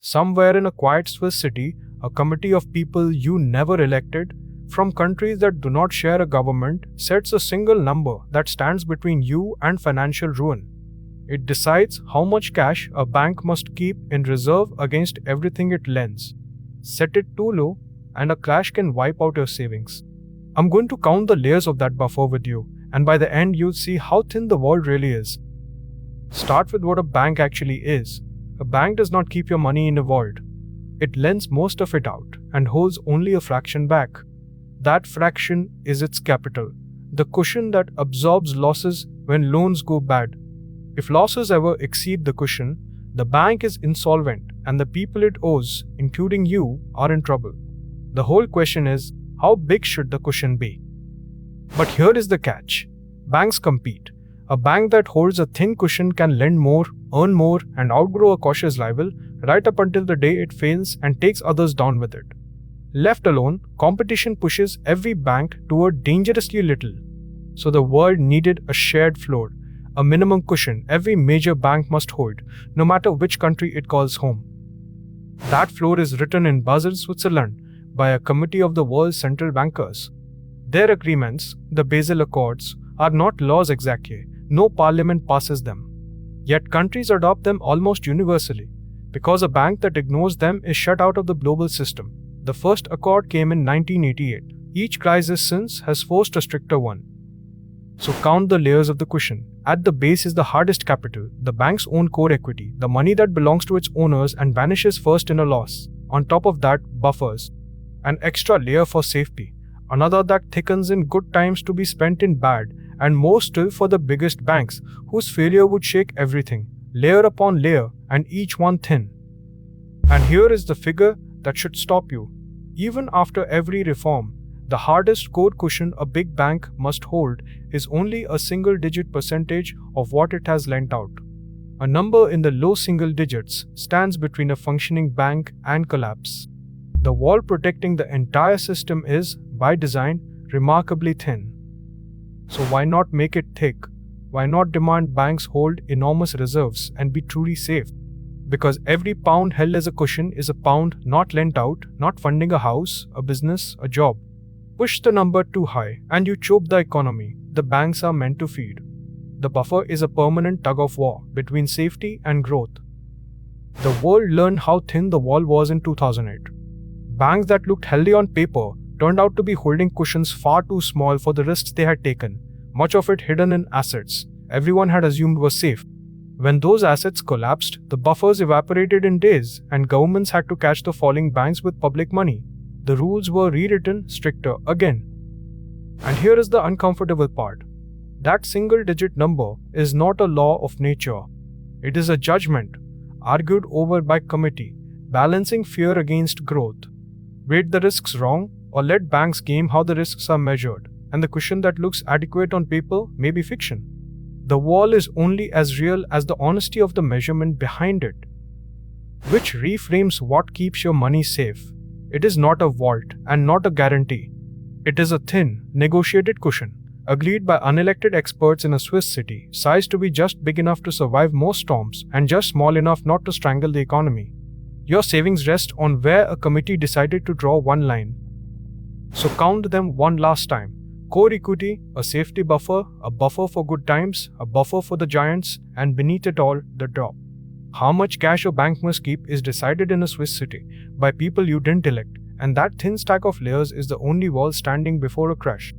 Somewhere in a quiet Swiss city, a committee of people you never elected, from countries that do not share a government, sets a single number that stands between you and financial ruin. It decides how much cash a bank must keep in reserve against everything it lends. Set it too low, and a crash can wipe out your savings. I'm going to count the layers of that buffer with you, and by the end, you'll see how thin the wall really is. Start with what a bank actually is. A bank does not keep your money in a vault. It lends most of it out and holds only a fraction back. That fraction is its capital, the cushion that absorbs losses when loans go bad. If losses ever exceed the cushion, the bank is insolvent and the people it owes, including you, are in trouble. The whole question is, how big should the cushion be? But here is the catch. Banks compete. A bank that holds a thin cushion can lend more, earn more, and outgrow a cautious rival right up until the day it fails and takes others down with it. Left alone, competition pushes every bank toward dangerously little. So the world needed a shared floor, a minimum cushion every major bank must hold, no matter which country it calls home. That floor is written in Basel, Switzerland, by a committee of the world's central bankers. Their agreements, the Basel Accords, are not laws exactly. No parliament passes them. Yet countries adopt them almost universally, because a bank that ignores them is shut out of the global system. The first accord came in 1988. Each crisis since has forced a stricter one. So count the layers of the cushion. At the base is the hardest capital, the bank's own core equity, the money that belongs to its owners and vanishes first in a loss. On top of that, buffers. An extra layer for safety. Another that thickens in good times to be spent in bad, and more still for the biggest banks, whose failure would shake everything, layer upon layer, and each one thin. And here is the figure that should stop you. Even after every reform, the hardest core cushion a big bank must hold is only a single-digit percentage of what it has lent out. A number in the low single digits stands between a functioning bank and collapse. The wall protecting the entire system is, by design, remarkably thin. So why not make it thick? Why not demand banks hold enormous reserves and be truly safe? Because every pound held as a cushion is a pound not lent out, not funding a house, a business, a job. Push the number too high and you choke the economy the banks are meant to feed. The buffer is a permanent tug-of-war between safety and growth. The world learned how thin the wall was in 2008. Banks that looked healthy on paper turned out to be holding cushions far too small for the risks they had taken, much of it hidden in assets everyone had assumed were safe. When those assets collapsed, the buffers evaporated in days and governments had to catch the falling banks with public money. The rules were rewritten stricter again. And here is the uncomfortable part. That single-digit number is not a law of nature. It is a judgment, argued over by committee, balancing fear against growth. Weight the risks wrong, or let banks game how the risks are measured, and the cushion that looks adequate on paper may be fiction. The wall is only as real as the honesty of the measurement behind it, which reframes what keeps your money safe. It is not a vault and not a guarantee. It is a thin, negotiated cushion, agreed by unelected experts in a Swiss city, sized to be just big enough to survive most storms and just small enough not to strangle the economy. Your savings rest on where a committee decided to draw one line. So count them one last time. Core equity, a safety buffer, a buffer for good times, a buffer for the giants, and beneath it all, the drop. How much cash a bank must keep is decided in a Swiss city by people you didn't elect, and that thin stack of layers is the only wall standing before a crash.